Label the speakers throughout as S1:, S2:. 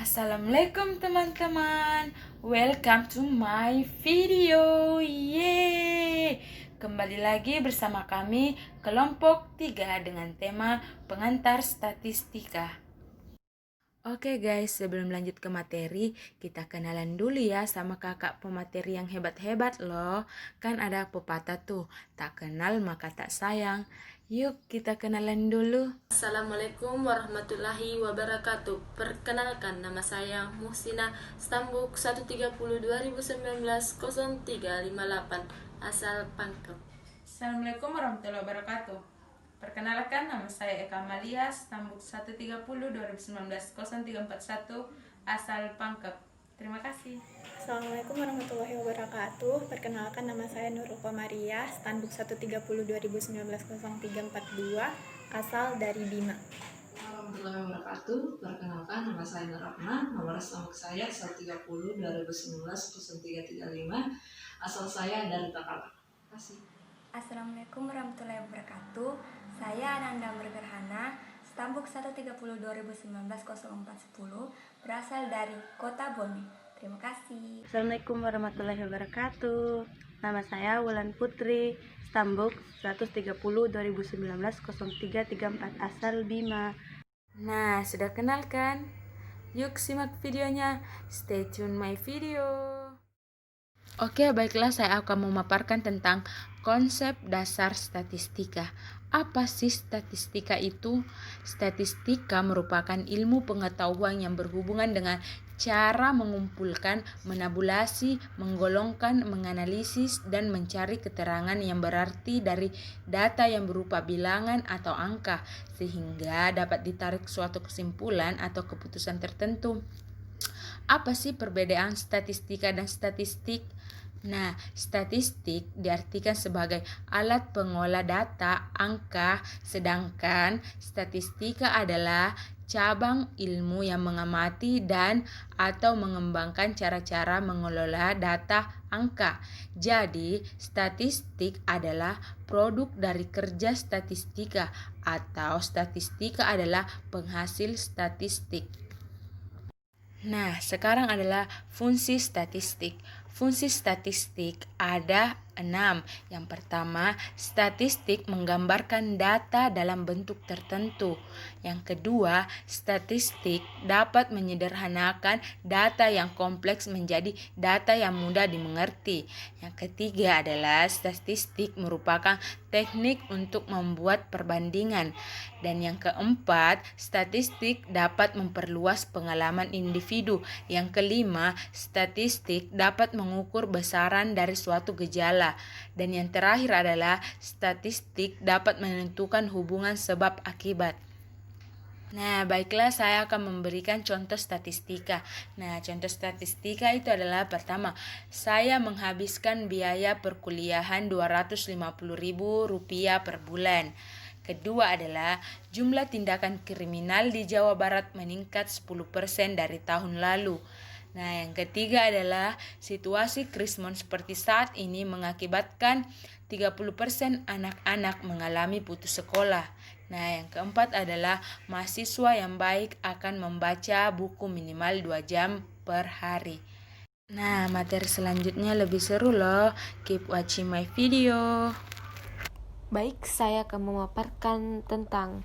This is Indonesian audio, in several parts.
S1: Assalamualaikum teman-teman. Welcome to my video. Yeay. Kembali lagi bersama kami kelompok 3 dengan tema pengantar statistika. Oke guys, sebelum lanjut ke materi, kita kenalan dulu ya sama kakak pemateri yang hebat-hebat loh. Kan ada pepatah tuh, tak kenal maka tak sayang. Yuk kita kenalan dulu.
S2: Assalamualaikum warahmatullahi wabarakatuh. Perkenalkan, nama saya Muhsina Stambuk 130-2019-0358, asal Pangkep.
S1: Assalamualaikum warahmatullahi wabarakatuh. Perkenalkan, nama saya Eka Malia, Stambuk 130-2019-0341, asal Pangkep. Terima kasih.
S3: Assalamualaikum warahmatullahi wabarakatuh. Perkenalkan, nama saya Nurul Komaria, Stambuk 130-2019-0342, asal dari Bima.
S4: Warahmatullahi wabarakatuh. Perkenalkan, nama saya Nurrahma, nomor stambuk saya 130-2019-0335, asal saya dari Takala. Terima kasih.
S5: Assalamualaikum warahmatullahi wabarakatuh. Saya Ananda Mergerhana, Stambuk 130-2019-0410, berasal dari Kota Bone. Terima kasih.
S6: Assalamualaikum warahmatullahi wabarakatuh. Nama saya Wulan Putri, Stambuk 130-2019-0334, asal Bima.
S1: Nah, sudah kenal kan? Yuk simak videonya. Stay tune my video. Oke, baiklah, saya akan memaparkan tentang konsep dasar statistika. Apa sih statistika itu? Statistika merupakan ilmu pengetahuan yang berhubungan dengan cara mengumpulkan, menabulasi, menggolongkan, menganalisis, dan mencari keterangan yang berarti dari data yang berupa bilangan atau angka, sehingga dapat ditarik suatu kesimpulan atau keputusan tertentu. Apa sih perbedaan statistika dan statistik? Nah, statistik diartikan sebagai alat pengolah data, angka, sedangkan statistika adalah cabang ilmu yang mengamati dan atau mengembangkan cara-cara mengelola data angka. Jadi, statistik adalah produk dari kerja statistika atau statistika adalah penghasil statistik. Nah, sekarang adalah fungsi statistik. Fungsi statistik ada 6. Yang pertama, statistik menggambarkan data dalam bentuk tertentu. Yang kedua, statistik dapat menyederhanakan data yang kompleks menjadi data yang mudah dimengerti. Yang ketiga adalah statistik merupakan teknik untuk membuat perbandingan. Dan yang keempat, statistik dapat memperluas pengalaman individu. Yang kelima, statistik dapat mengukur besaran dari suatu gejala. Dan yang terakhir adalah statistik dapat menentukan hubungan sebab akibat. Nah, baiklah, saya akan memberikan contoh statistika. Nah, contoh statistika itu adalah pertama, saya menghabiskan biaya perkuliahan Rp250.000 per bulan. Kedua adalah jumlah tindakan kriminal di Jawa Barat meningkat 10% dari tahun lalu. Nah, yang ketiga adalah situasi krismon seperti saat ini mengakibatkan 30% anak-anak mengalami putus sekolah. Nah, yang keempat adalah mahasiswa yang baik akan membaca buku minimal 2 jam per hari. Nah, materi selanjutnya lebih seru loh. Keep watching my video.
S7: Baik, saya akan memaparkan tentang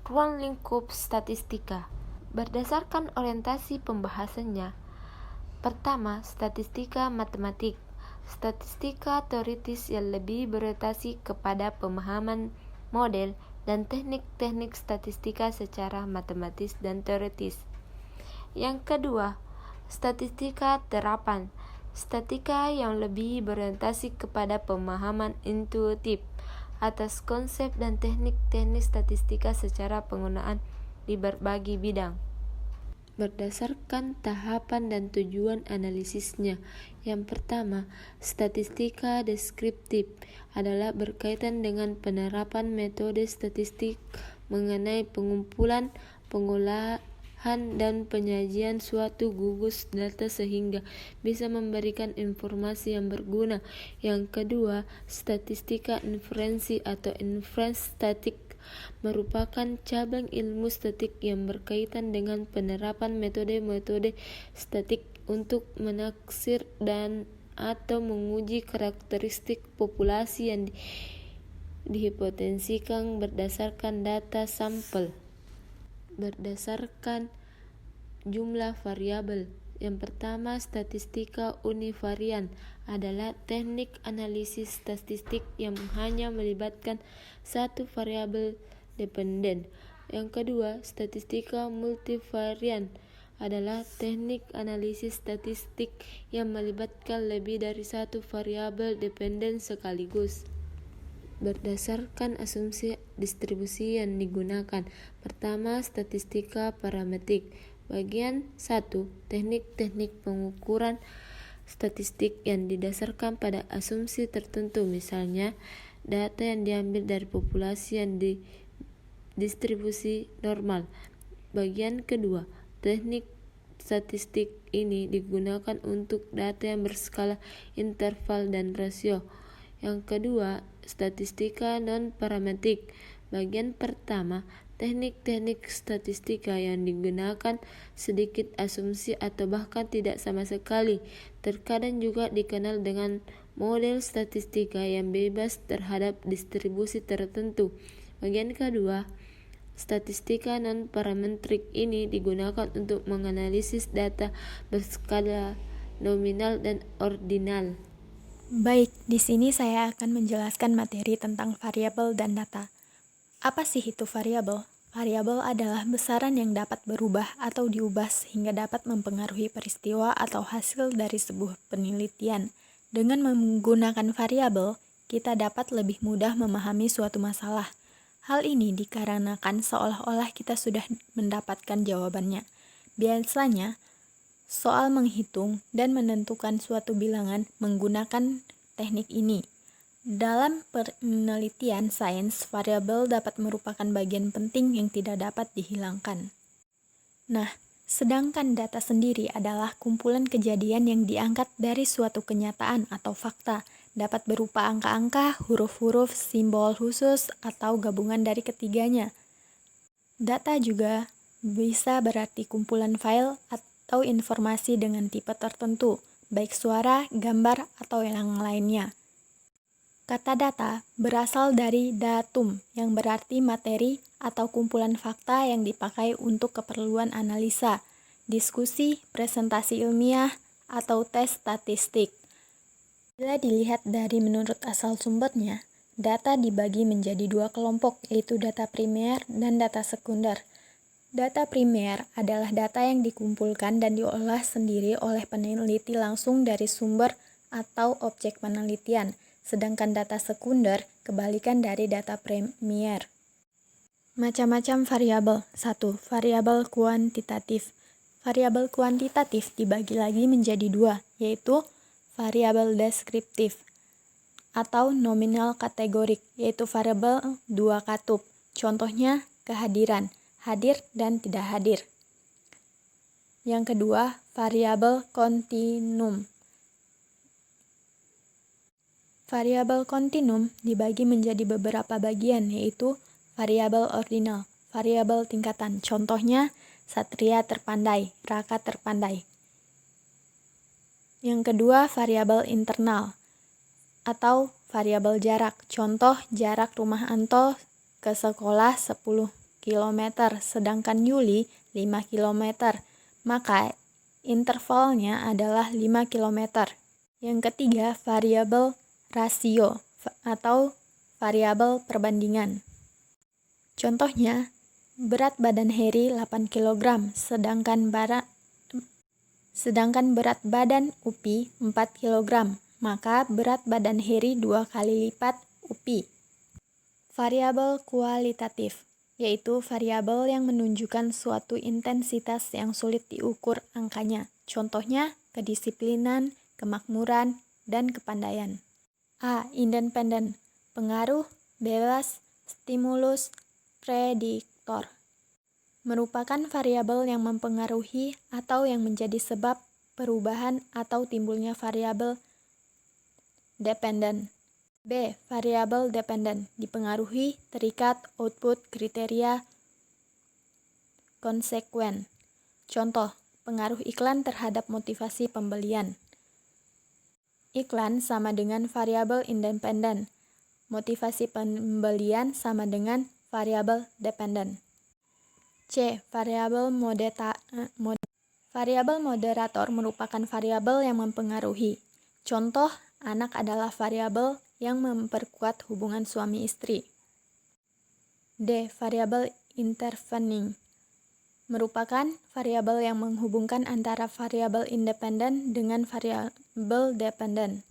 S7: ruang lingkup statistika berdasarkan orientasi pembahasannya. Pertama, statistika matematik. Statistika teoritis yang lebih berorientasi kepada pemahaman model dan teknik-teknik statistika secara matematis dan teoritis. Yang kedua, statistika terapan. Statistika yang lebih berorientasi kepada pemahaman intuitif atas konsep dan teknik-teknik statistika secara penggunaan di berbagai bidang, berdasarkan tahapan dan tujuan analisisnya. Yang pertama, statistika deskriptif adalah berkaitan dengan penerapan metode statistik mengenai pengumpulan, pengolahan, dan penyajian suatu gugus data sehingga bisa memberikan informasi yang berguna. Yang kedua, statistika inferensi atau inference statistik merupakan cabang ilmu statistik yang berkaitan dengan penerapan metode-metode statistik untuk menaksir dan atau menguji karakteristik populasi yang dihipotensikan berdasarkan data sampel berdasarkan jumlah variabel. Yang pertama, statistika univarian adalah teknik analisis statistik yang hanya melibatkan satu variabel dependen. Yang kedua, statistika multivarian adalah teknik analisis statistik yang melibatkan lebih dari satu variabel dependen sekaligus. Berdasarkan asumsi distribusi yang digunakan. Pertama, statistika parametrik. Bagian 1. Teknik-teknik pengukuran statistik yang didasarkan pada asumsi tertentu, misalnya data yang diambil dari populasi yang distribusi normal. Bagian kedua, teknik statistik ini digunakan untuk data yang berskala interval dan rasio. Yang kedua, statistika non-parametrik. Bagian pertama, teknik-teknik statistika yang digunakan sedikit asumsi atau bahkan tidak sama sekali. Terkadang juga dikenal dengan model statistika yang bebas terhadap distribusi tertentu. Bagian kedua, statistika non-parametrik ini digunakan untuk menganalisis data berskala nominal dan ordinal.
S3: Baik, di sini saya akan menjelaskan materi tentang variabel dan data. Apa sih itu variabel? Variabel adalah besaran yang dapat berubah atau diubah sehingga dapat mempengaruhi peristiwa atau hasil dari sebuah penelitian. Dengan menggunakan variabel, kita dapat lebih mudah memahami suatu masalah. Hal ini dikarenakan seolah-olah kita sudah mendapatkan jawabannya. Biasanya, soal menghitung dan menentukan suatu bilangan menggunakan teknik ini. Dalam penelitian sains, variabel dapat merupakan bagian penting yang tidak dapat dihilangkan. Nah, sedangkan data sendiri adalah kumpulan kejadian yang diangkat dari suatu kenyataan atau fakta, dapat berupa angka-angka, huruf-huruf, simbol khusus, atau gabungan dari ketiganya. Data juga bisa berarti kumpulan file atau informasi dengan tipe tertentu, baik suara, gambar, atau yang lainnya. Kata data berasal dari datum, yang berarti materi atau kumpulan fakta yang dipakai untuk keperluan analisa, diskusi, presentasi ilmiah, atau tes statistik. Bila dilihat dari menurut asal sumbernya, data dibagi menjadi dua kelompok, yaitu data primer dan data sekunder. Data primer adalah data yang dikumpulkan dan diolah sendiri oleh peneliti langsung dari sumber atau objek penelitian. Sedangkan data sekunder kebalikan dari data primer. Macam-macam variabel. 1. Variabel kuantitatif. Variabel kuantitatif dibagi lagi menjadi dua, yaitu variabel deskriptif atau nominal kategorik, yaitu variabel dua katup. Contohnya kehadiran, hadir dan tidak hadir. Yang kedua, variabel kontinum. Variabel kontinum dibagi menjadi beberapa bagian, yaitu variabel ordinal, variabel tingkatan. Contohnya, Satria terpandai, Raka terpandai. Yang kedua, variabel internal atau variabel jarak. Contoh, jarak rumah Anto ke sekolah 10 km, sedangkan Yuli 5 km. Maka intervalnya adalah 5 km. Yang ketiga, variabel rasio atau variabel perbandingan. Contohnya, berat badan Heri 8 kg, sedangkan berat badan Upi 4 kg, maka berat badan Heri 2 kali lipat Upi. Variabel kualitatif, yaitu variabel yang menunjukkan suatu intensitas yang sulit diukur angkanya. Contohnya, kedisiplinan, kemakmuran, dan kepandaian. A. Independen, pengaruh, bebas, stimulus, prediktor. Merupakan variabel yang mempengaruhi atau yang menjadi sebab perubahan atau timbulnya variabel dependen. B. Variable dependent, dipengaruhi, terikat, output, kriteria, konsekuen. Contoh, pengaruh iklan terhadap motivasi pembelian. Iklan sama dengan variabel independen. Motivasi pembelian sama dengan variabel dependent. C. Variabel moderator merupakan variabel yang mempengaruhi. Contoh, anak adalah variabel yang memperkuat hubungan suami istri. D. Variabel intervening merupakan variabel yang menghubungkan antara variabel independen dengan variabel dependen.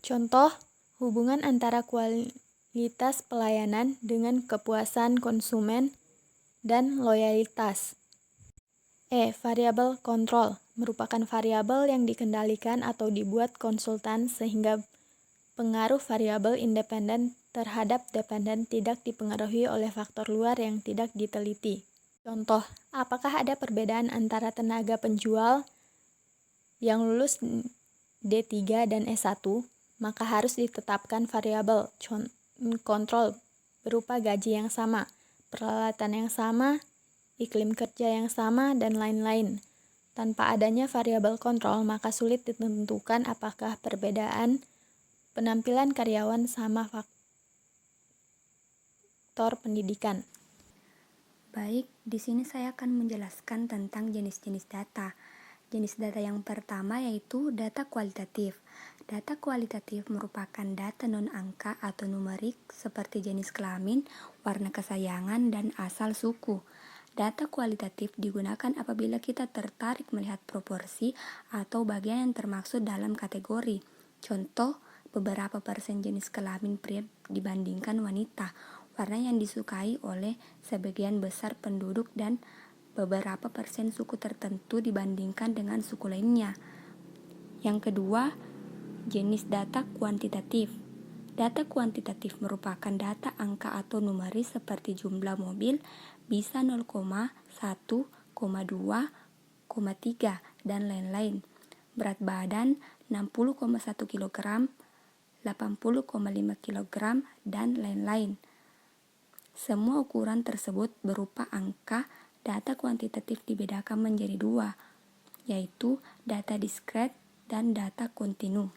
S3: Contoh, hubungan antara kualitas pelayanan dengan kepuasan konsumen dan loyalitas. E. Variabel kontrol merupakan variabel yang dikendalikan atau dibuat konsultan sehingga pengaruh variabel independen terhadap dependen tidak dipengaruhi oleh faktor luar yang tidak diteliti. Contoh, apakah ada perbedaan antara tenaga penjual yang lulus D3 dan S1? Maka harus ditetapkan variabel kontrol berupa gaji yang sama, peralatan yang sama, iklim kerja yang sama, dan lain-lain. Tanpa adanya variabel kontrol, maka sulit ditentukan apakah perbedaan penampilan karyawan sama faktor pendidikan.
S5: Baik, di sini saya akan menjelaskan tentang jenis-jenis data. Jenis data yang pertama yaitu data kualitatif. Data kualitatif merupakan data non-angka atau numerik seperti jenis kelamin, warna kesayangan, dan asal suku. Data kualitatif digunakan apabila kita tertarik melihat proporsi atau bagian yang termaksud dalam kategori. Contoh, beberapa persen jenis kelamin pria dibandingkan wanita, warna yang disukai oleh sebagian besar penduduk, dan beberapa persen suku tertentu dibandingkan dengan suku lainnya. Yang kedua, jenis data kuantitatif. Data kuantitatif merupakan data angka atau numeris seperti jumlah mobil, bisa 0,1, 2, 3, dan lain-lain. Berat badan 60,1 kg, 80,5 kg, dan lain-lain. Semua ukuran tersebut berupa angka. Data kuantitatif dibedakan menjadi dua, yaitu data diskret dan data kontinu.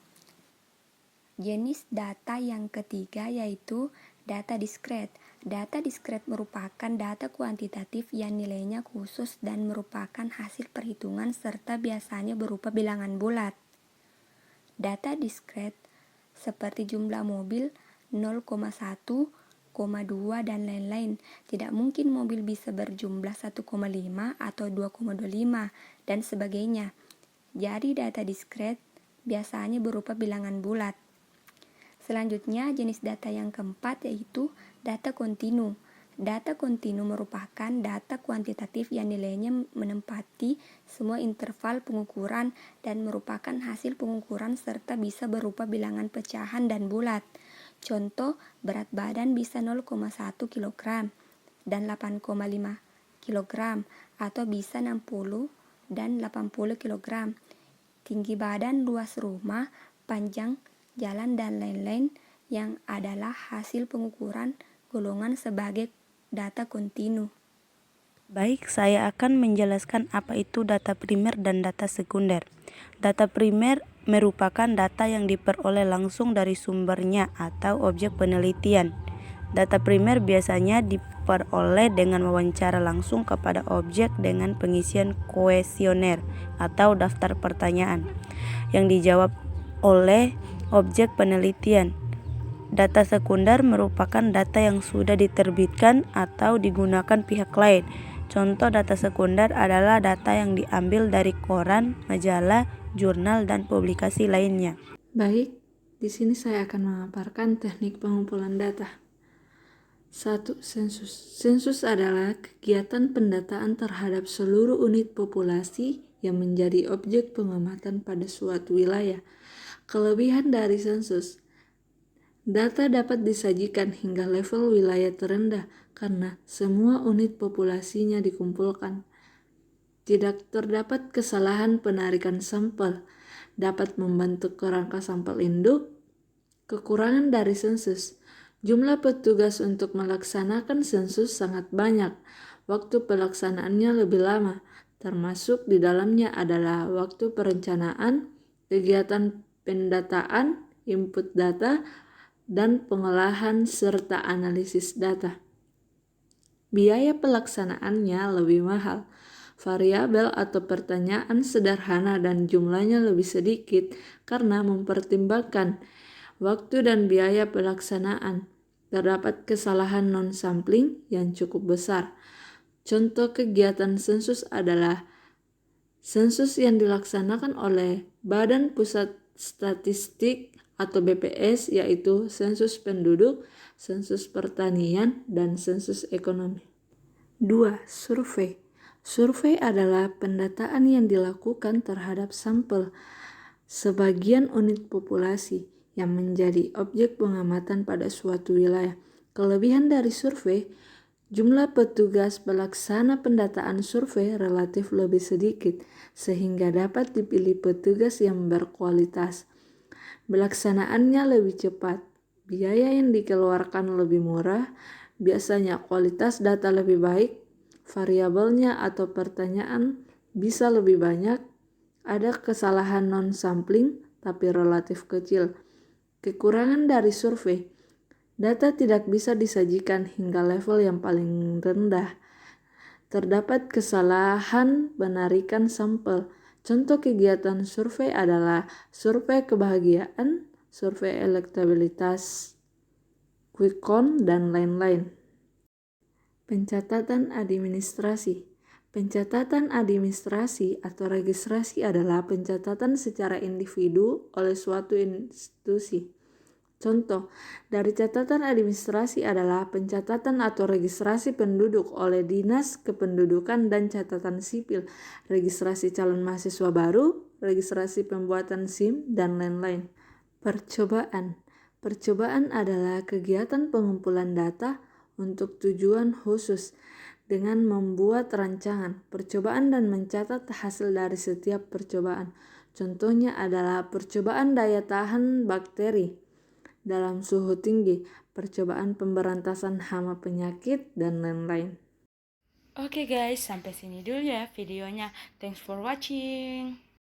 S5: Jenis data yang ketiga yaitu data diskret. Data diskret merupakan data kuantitatif yang nilainya khusus dan merupakan hasil perhitungan serta biasanya berupa bilangan bulat. Data diskret seperti jumlah mobil 0,1, 2, dan lain-lain. Tidak mungkin mobil bisa berjumlah 1,5 atau 2,25 dan sebagainya. Jadi data diskret biasanya berupa bilangan bulat. Selanjutnya jenis data yang keempat yaitu data kontinu. Data kontinu merupakan data kuantitatif yang nilainya menempati semua interval pengukuran dan merupakan hasil pengukuran serta bisa berupa bilangan pecahan dan bulat. Contoh, berat badan bisa 0,1 kg dan 8,5 kg atau bisa 60 dan 80 kg. Tinggi badan, luas rumah, panjang jalan, dan lain-lain yang adalah hasil pengukuran golongan sebagai data kontinu.
S6: Baik, saya akan menjelaskan apa itu data primer dan data sekunder. Data primer merupakan data yang diperoleh langsung dari sumbernya atau objek penelitian. Data primer biasanya diperoleh dengan wawancara langsung kepada objek dengan pengisian kuesioner atau daftar pertanyaan yang dijawab oleh objek penelitian. Data sekunder merupakan data yang sudah diterbitkan atau digunakan pihak lain. Contoh data sekunder adalah data yang diambil dari koran, majalah, jurnal, dan publikasi lainnya.
S4: Baik, di sini saya akan memaparkan teknik pengumpulan data. 1. Sensus. Sensus adalah kegiatan pendataan terhadap seluruh unit populasi yang menjadi objek pengamatan pada suatu wilayah. Kelebihan dari sensus, data dapat disajikan hingga level wilayah terendah karena semua unit populasinya dikumpulkan. Tidak terdapat kesalahan penarikan sampel, dapat membentuk kerangka sampel induk, Kekurangan dari sensus. Jumlah petugas untuk melaksanakan sensus sangat banyak. Waktu pelaksanaannya lebih lama, termasuk di dalamnya adalah waktu perencanaan, kegiatan pendataan, input data, dan pengolahan serta analisis data. Biaya pelaksanaannya lebih mahal. Variabel atau pertanyaan sederhana dan jumlahnya lebih sedikit karena mempertimbangkan waktu dan biaya pelaksanaan. Terdapat kesalahan non-sampling yang cukup besar. Contoh kegiatan sensus adalah sensus yang dilaksanakan oleh Badan Pusat Statistik atau BPS, yaitu sensus penduduk, sensus pertanian, dan sensus ekonomi. 2. Survei. Survei adalah pendataan yang dilakukan terhadap sampel sebagian unit populasi yang menjadi objek pengamatan pada suatu wilayah. Kelebihan dari survei, jumlah petugas pelaksana pendataan survei relatif lebih sedikit, sehingga dapat dipilih petugas yang berkualitas. Pelaksanaannya lebih cepat, biaya yang dikeluarkan lebih murah, biasanya kualitas data lebih baik, variabelnya atau pertanyaan bisa lebih banyak, ada kesalahan non-sampling tapi relatif kecil. Kekurangan dari survei, data tidak bisa disajikan hingga level yang paling rendah. Terdapat kesalahan penarikan sampel. Contoh kegiatan survei adalah survei kebahagiaan, survei elektabilitas, quick count, dan lain-lain. Pencatatan administrasi. Pencatatan administrasi atau registrasi adalah pencatatan secara individu oleh suatu institusi. Contoh dari catatan administrasi adalah pencatatan atau registrasi penduduk oleh Dinas Kependudukan dan Catatan Sipil, registrasi calon mahasiswa baru, registrasi pembuatan SIM, dan lain-lain. Percobaan. Percobaan adalah kegiatan pengumpulan data untuk tujuan khusus dengan membuat rancangan percobaan dan mencatat hasil dari setiap percobaan. Contohnya adalah percobaan daya tahan bakteri dalam suhu tinggi, percobaan pemberantasan hama penyakit, dan lain-lain.
S1: Oke guys, sampai sini dulu ya videonya. Thanks for watching.